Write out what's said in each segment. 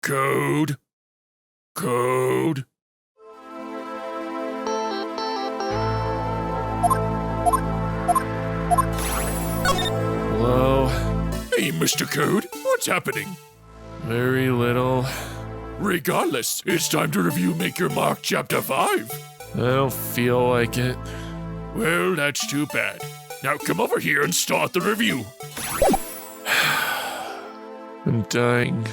Code. Code. Hello? Hey, Mr. Code. What's happening? Very little. Regardless, it's time to review Make Your Mark Chapter 5. I don't feel like it. Well, that's too bad. Now come over here and start the review. I'm dying.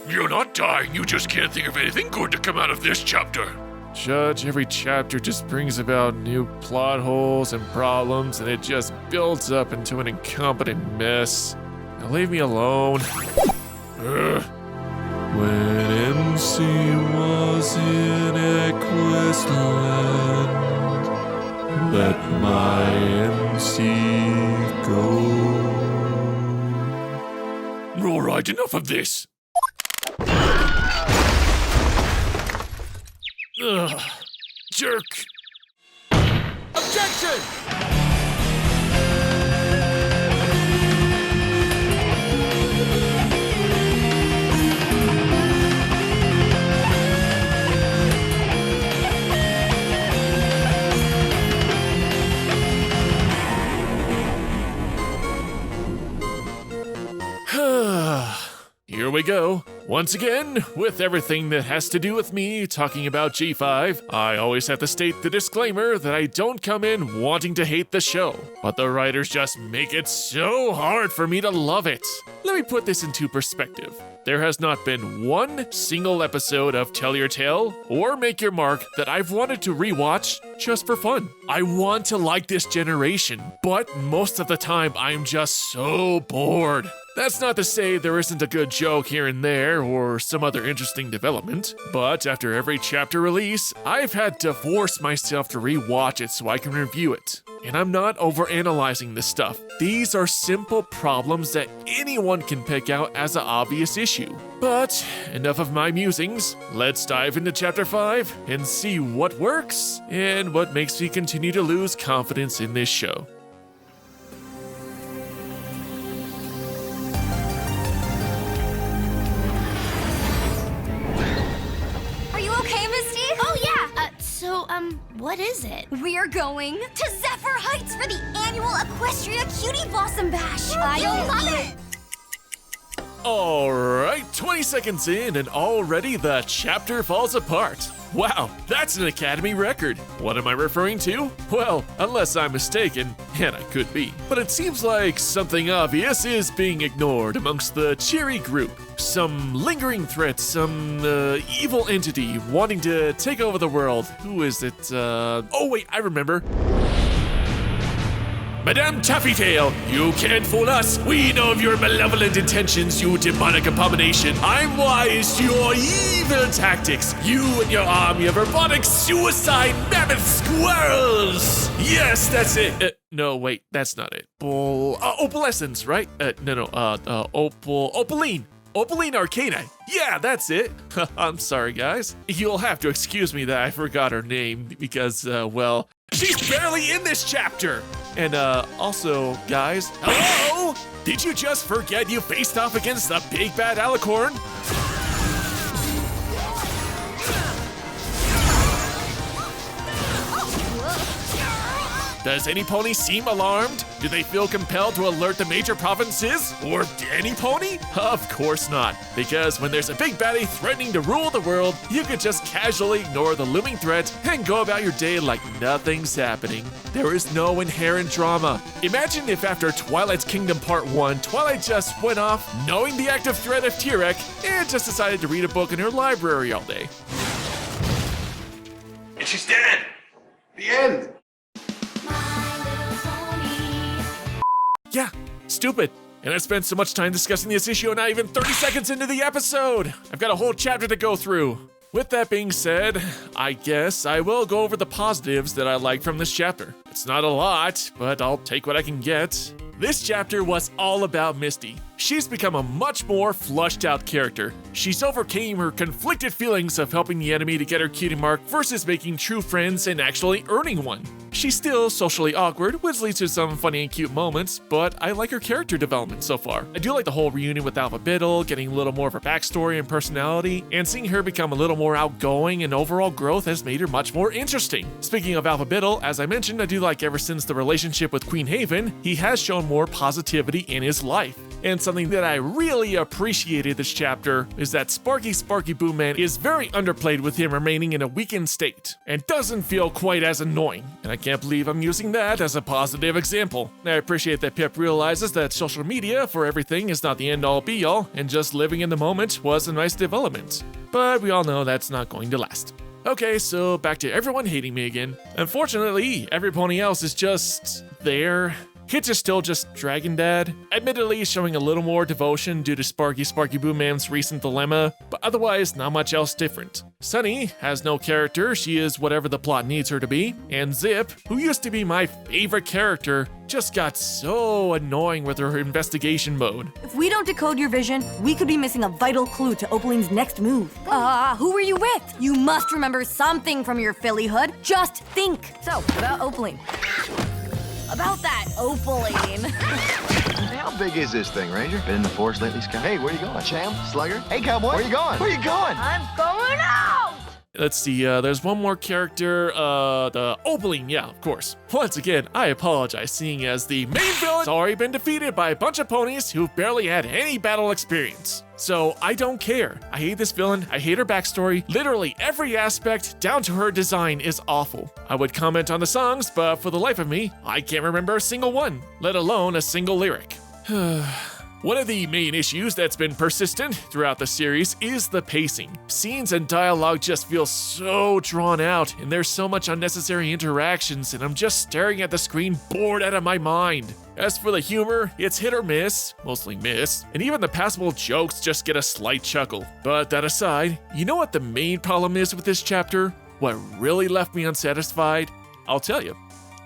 You're not dying, you just can't think of anything good to come out of this chapter. Judge, every chapter just brings about new plot holes and problems, and it just builds up into an incompetent mess. Now leave me alone. When MC was in Equestland, let my MC go. All right, enough of this. Ugh, jerk. Objection! Here we go. Once again, with everything that has to do with me talking about G5, I always have to state the disclaimer that I don't come in wanting to hate the show, but the writers just make it so hard for me to love it. Let me put this into perspective. There has not been one single episode of Tell Your Tale or Make Your Mark that I've wanted to rewatch just for fun. I want to like this generation, but most of the time I'm just so bored. That's not to say there isn't a good joke here and there or some other interesting development, but after every chapter release, I've had to force myself to rewatch it so I can review it. And I'm not overanalyzing this stuff. These are simple problems that anyone can pick out as an obvious issue. But enough of my musings. Let's dive into Chapter 5 and see what works and what makes me continue to lose confidence in this show. What is it? We're going to Zephyr Heights for the annual Equestria Cutie Blossom Bash. I love it! Alright, 20 seconds in and already the chapter falls apart. Wow, that's an Academy record. What am I referring to? Well, unless I'm mistaken, and I could be. But it seems like something obvious is being ignored amongst the cheery group. Some lingering threat, some evil entity wanting to take over the world. Who is it? Oh wait, I remember. Madame Taffytail, you can't fool us. We know of your malevolent intentions, you demonic abomination. I'm wise to your evil tactics. You and your army of robotic suicide mammoth squirrels. Yes, that's it. No, wait, that's not it. Opalescence, right? Opaline. Opaline Arcana. Yeah, that's it. I'm sorry, guys. You'll have to excuse me that I forgot her name because, well, she's barely in this chapter. And, also, guys, hello? Did you just forget you faced off against the big bad alicorn? Does any pony seem alarmed? Do they feel compelled to alert the major provinces? Or any pony? Of course not. Because when there's a big baddie threatening to rule the world, you could just casually ignore the looming threat and go about your day like nothing's happening. There is no inherent drama. Imagine if after Twilight's Kingdom Part 1, Twilight just went off knowing the active threat of Tyrek and just decided to read a book in her library all day. And she's dead! The end! Yeah, stupid. And I spent so much time discussing this issue and not even 30 seconds into the episode. I've got a whole chapter to go through. With that being said, I guess I will go over the positives that I like from this chapter. It's not a lot, but I'll take what I can get. This chapter was all about Misty. She's become a much more flushed out character. She's overcame her conflicted feelings of helping the enemy to get her cutie mark versus making true friends and actually earning one. She's still socially awkward, which leads to some funny and cute moments, but I like her character development so far. I do like the whole reunion with Alpha Biddle, getting a little more of her backstory and personality, and seeing her become a little more outgoing, and overall growth has made her much more interesting. Speaking of Alpha Biddle, as I mentioned, I do like ever since the relationship with Queen Haven, he has shown more positivity in his life. And something that I really appreciated this chapter is that Sparky Boomman is very underplayed with him remaining in a weakened state, and doesn't feel quite as annoying. And I can't believe I'm using that as a positive example. I appreciate that Pip realizes that social media for everything is not the end-all be-all, and just living in the moment was a nice development. But we all know that's not going to last. Okay, so back to everyone hating me again. Unfortunately, every pony else is just there. Hitch is still just Dragon Dad, admittedly showing a little more devotion due to Sparky Boomman's recent dilemma, but otherwise not much else different. Sunny has no character, she is whatever the plot needs her to be, and Zip, who used to be my favorite character, just got so annoying with her investigation mode. If we don't decode your vision, we could be missing a vital clue to Opaline's next move. Who were you with? You must remember something from your Phillyhood. Just think. So, about Opaline. About that Opaline. Hey, how big is this thing, Ranger? Been in the forest lately, Scout? Hey, where you going? Champ? Slugger? Hey, cowboy? Where you going? Where you going? I'm going out! Let's see, there's one more character, the Opaline, yeah, of course. Once again, I apologize, seeing as the main villain's already been defeated by a bunch of ponies who've barely had any battle experience. So I don't care. I hate this villain, I hate her backstory. Literally every aspect, down to her design, is awful. I would comment on the songs, but for the life of me, I can't remember a single one, let alone a single lyric. One of the main issues that's been persistent throughout the series is the pacing. Scenes and dialogue just feel so drawn out, and there's so much unnecessary interactions, and I'm just staring at the screen bored out of my mind. As for the humor, it's hit or miss, mostly miss, and even the passable jokes just get a slight chuckle. But that aside, you know what the main problem is with this chapter? What really left me unsatisfied? I'll tell you.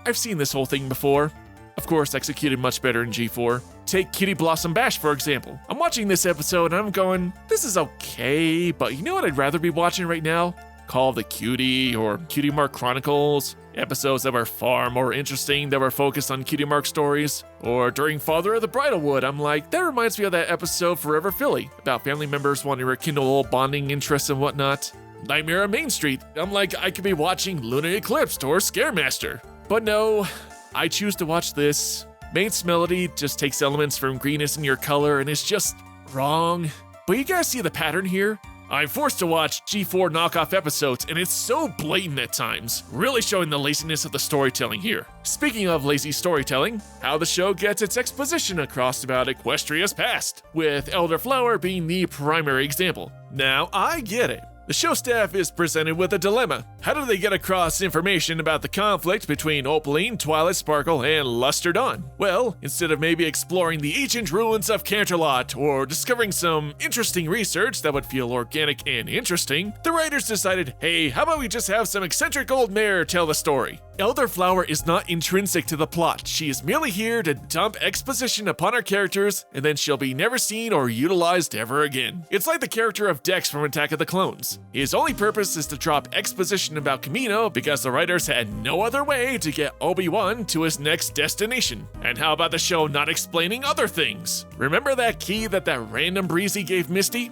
I've seen this whole thing before. Of course, executed much better in G4. Take Cutie Blossom Bash, for example. I'm watching this episode and I'm going, this is okay, but you know what I'd rather be watching right now? Call of the Cutie or Cutie Mark Chronicles. Episodes that were far more interesting that were focused on Cutie Mark stories. Or during Father of the Bridalwood, I'm like, that reminds me of that episode Forever Philly, about family members wanting to rekindle old bonding interests and whatnot. Nightmare on Main Street, I'm like, I could be watching Lunar Eclipse or Scaremaster. But no, I choose to watch this. Main's melody just takes elements from Greenest in Your Color and is just wrong. But you guys see the pattern here? I'm forced to watch G4 knockoff episodes, and it's so blatant at times, really showing the laziness of the storytelling here. Speaking of lazy storytelling, how the show gets its exposition across about Equestria's past, with Elderflower being the primary example. Now, I get it. The show staff is presented with a dilemma. How do they get across information about the conflict between Opaline, Twilight Sparkle, and Luster Dawn? Well, instead of maybe exploring the ancient ruins of Canterlot or discovering some interesting research that would feel organic and interesting, the writers decided, hey, how about we just have some eccentric old mare tell the story? Elderflower is not intrinsic to the plot. She is merely here to dump exposition upon our characters, and then she'll be never seen or utilized ever again. It's like the character of Dex from Attack of the Clones. His only purpose is to drop exposition about Kamino because the writers had no other way to get Obi-Wan to his next destination. And how about the show not explaining other things? Remember that key that random breezy gave Misty?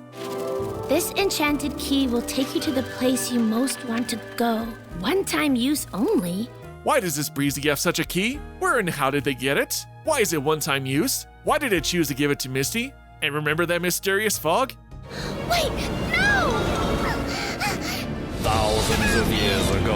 This enchanted key will take you to the place you most want to go. One-time use only. Why does this breezy have such a key? Where and how did they get it? Why is it one-time use? Why did it choose to give it to Misty? And remember that mysterious fog? Wait, no! Thousands of years ago.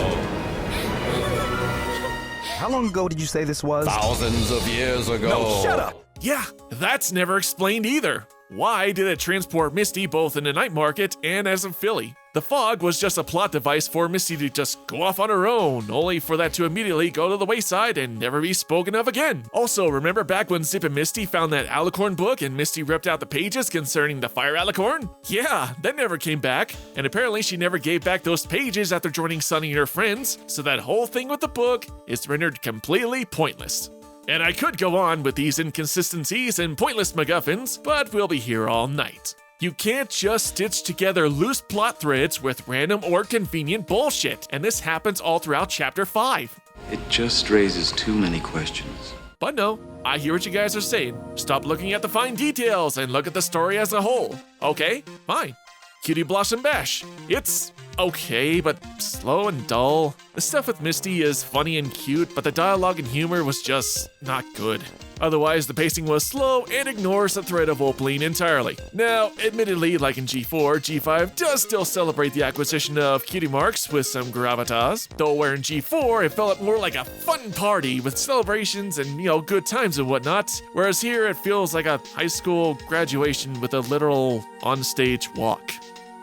How long ago did you say this was? Thousands of years ago. No, shut up! Yeah, that's never explained either. Why did it transport Misty both in the night market and as a filly? The fog was just a plot device for Misty to just go off on her own, only for that to immediately go to the wayside and never be spoken of again. Also, remember back when Zip and Misty found that Alicorn book and Misty ripped out the pages concerning the Fire Alicorn? Yeah, that never came back. And apparently she never gave back those pages after joining Sunny and her friends, so that whole thing with the book is rendered completely pointless. And I could go on with these inconsistencies and pointless MacGuffins, but we'll be here all night. You can't just stitch together loose plot threads with random or convenient bullshit, and this happens all throughout Chapter 5. It just raises too many questions. But no, I hear what you guys are saying. Stop looking at the fine details and look at the story as a whole. Okay, fine. Cutie Blossom Bash. It's okay, but slow and dull. The stuff with Misty is funny and cute, but the dialogue and humor was just not good. Otherwise, the pacing was slow and ignores the threat of Opaline entirely. Now, admittedly, like in G4, G5 does still celebrate the acquisition of cutie marks with some gravitas, though where in G4 it felt more like a fun party with celebrations and, good times and whatnot, whereas here it feels like a high school graduation with a literal onstage walk.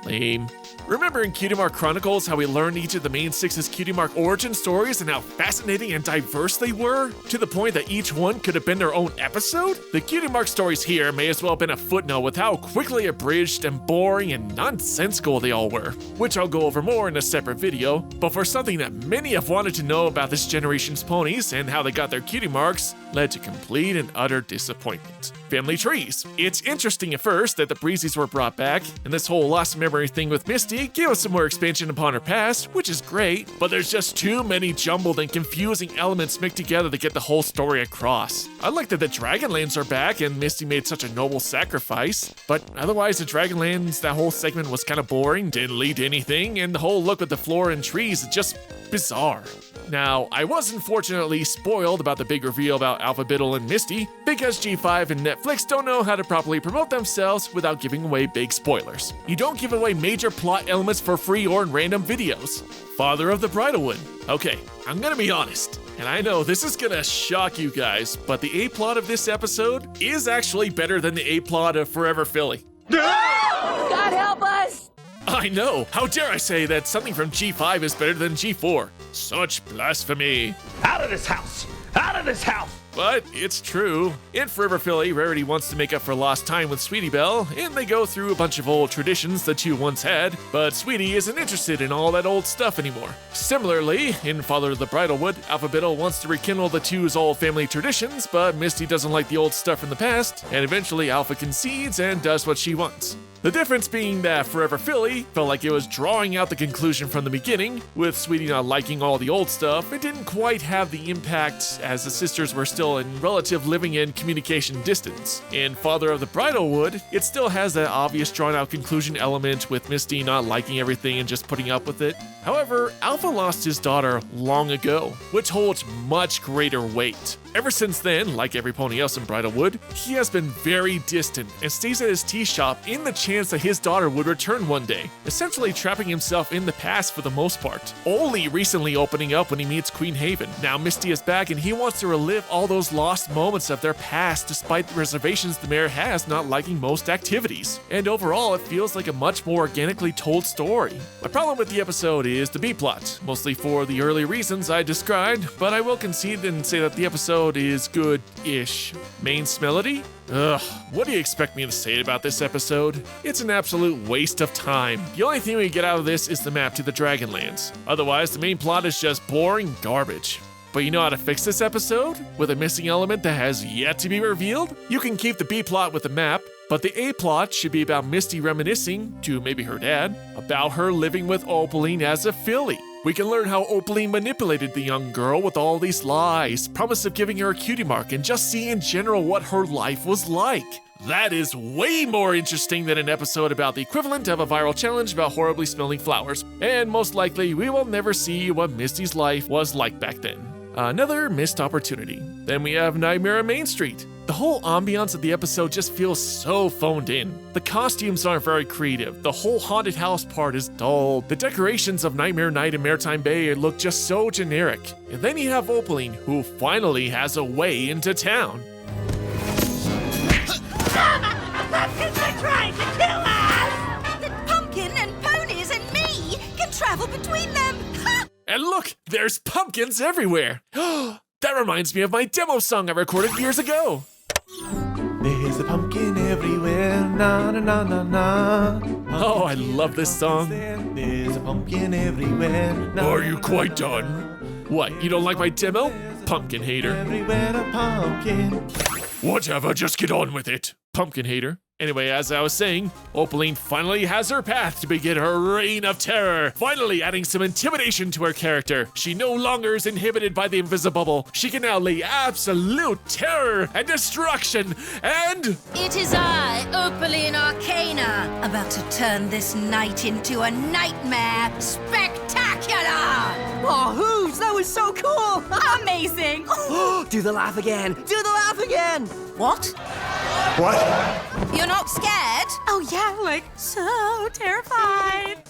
Lame. Remember in Cutie Mark Chronicles how we learned each of the main 6's Cutie Mark origin stories and how fascinating and diverse they were? To the point that each one could have been their own episode? The Cutie Mark stories here may as well have been a footnote with how quickly abridged and boring and nonsensical they all were, which I'll go over more in a separate video, but for something that many have wanted to know about this generation's ponies and how they got their cutie marks led to complete and utter disappointment. Family trees. It's interesting at first that the Breezes were brought back, and this whole lost memory thing with Misty gave us some more expansion upon her past, which is great, but there's just too many jumbled and confusing elements mixed together to get the whole story across. I like that the Dragonlands are back and Misty made such a noble sacrifice, but otherwise the Dragonlands, that whole segment was kind of boring, didn't lead to anything, and the whole look at the flora and trees is just bizarre. Now, I was unfortunately spoiled about the big reveal about Alpha Biddle and Misty because G5 and Netflix don't know how to properly promote themselves without giving away big spoilers. You don't give away major plot elements for free or in random videos. Father of the Bridalwood. Okay, I'm gonna be honest, and I know this is gonna shock you guys, but the A-plot of this episode is actually better than the A-plot of Forever Philly. God help us! I know! How dare I say that something from G5 is better than G4? Such blasphemy! Out of this house! Out of this house! But it's true. In Forever Philly, Rarity wants to make up for lost time with Sweetie Belle, and they go through a bunch of old traditions the two once had, but Sweetie isn't interested in all that old stuff anymore. Similarly, in Father of the Bridalwood, Alpha Biddle wants to rekindle the two's old family traditions, but Misty doesn't like the old stuff from the past, and eventually Alpha concedes and does what she wants. The difference being that Forever Philly felt like it was drawing out the conclusion from the beginning, with Sweetie not liking all the old stuff. It didn't quite have the impact as the sisters were still in relative living and communication distance. In Father of the Bridalwood, it still has that obvious drawn out conclusion element with Misty not liking everything and just putting up with it. However, Alpha lost his daughter long ago, which holds much greater weight. Ever since then, like every pony else in Bridalwood, he has been very distant and stays at his tea shop in the chance that his daughter would return one day, essentially trapping himself in the past for the most part. Only recently opening up when he meets Queen Haven. Now Misty is back and he wants to relive all those lost moments of their past despite the reservations the mayor has not liking most activities. And overall, it feels like a much more organically told story. My problem with the episode is the B-plot, mostly for the early reasons I described, but I will concede and say that the episode is good-ish. Main melody? Ugh, what do you expect me to say about this episode? It's an absolute waste of time. The only thing we get out of this is the map to the Dragonlands. Otherwise, the main plot is just boring garbage. But you know how to fix this episode? With a missing element that has yet to be revealed? You can keep the B-plot with the map, but the A-plot should be about Misty reminiscing, to maybe her dad, about her living with Opaline as a filly. We can learn how Opaline manipulated the young girl with all these lies, promise of giving her a cutie mark, and just see in general what her life was like. That is way more interesting than an episode about the equivalent of a viral challenge about horribly smelling flowers. And most likely, we will never see what Misty's life was like back then. Another missed opportunity. Then we have Nightmare on Main Street. The whole ambiance of the episode just feels so phoned in. The costumes aren't very creative, the whole haunted house part is dull, the decorations of Nightmare Night and Maritime Bay look just so generic. And then you have Opaline, who finally has a way into town. Pumpkins are trying to kill us! The pumpkin and ponies and me can travel between them! And look, there's pumpkins everywhere! That reminds me of my demo song I recorded years ago! There's a pumpkin everywhere, na na na na na. Oh, I love this song. There's a pumpkin everywhere. Are you quite done? What, you don't like my demo? Pumpkin hater. Everywhere a pumpkin. Whatever, just get on with it. Pumpkin hater. Anyway, as I was saying, Opaline finally has her path to begin her reign of terror, finally adding some intimidation to her character. She no longer is inhibited by the Invisibubble. She can now lay absolute terror and destruction, and... It is I, Opaline Arcana, about to turn this night into a nightmare spectacular! Oh, Hooves, that was so cool! Amazing! Do the laugh again! Do the laugh again! What? What? You're not scared? Oh yeah, like so terrified.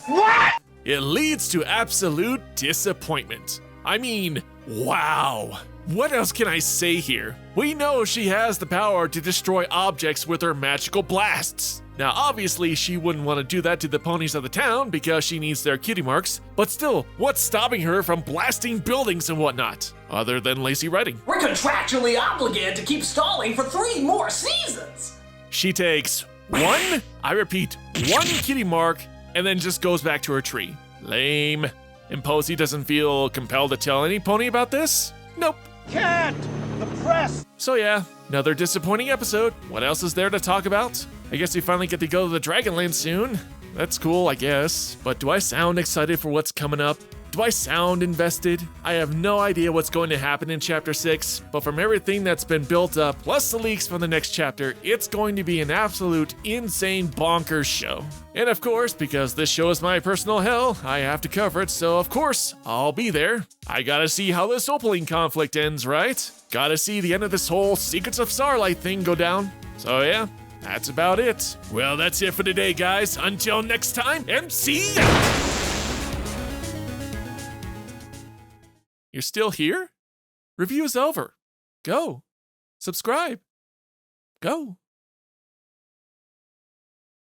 What? it leads to absolute disappointment. I mean, wow. What else can I say here? We know she has the power to destroy objects with her magical blasts. Now, obviously, she wouldn't want to do that to the ponies of the town because she needs their cutie marks, but still, what's stopping her from blasting buildings and whatnot? Other than lazy writing. We're contractually obligated to keep stalling for 3 more seasons! She takes one, I repeat, one kitty mark, and then just goes back to her tree. Lame. And Posey doesn't feel compelled to tell any pony about this? Nope. Can't! The press! So yeah, another disappointing episode. What else is there to talk about? I guess we finally get to go to the Dragonland soon. That's cool, I guess. But do I sound excited for what's coming up? Do I sound invested? I have no idea what's going to happen in Chapter 6, but from everything that's been built up, plus the leaks from the next chapter, it's going to be an absolute insane bonkers show. And of course, because this show is my personal hell, I have to cover it, so of course, I'll be there. I gotta see how this Opaline conflict ends, right? Gotta see the end of this whole Secrets of Starlight thing go down. So yeah, that's about it. Well, that's it for today, guys. Until next time, and see ya! You're still here? Review is over. Go. Subscribe. Go.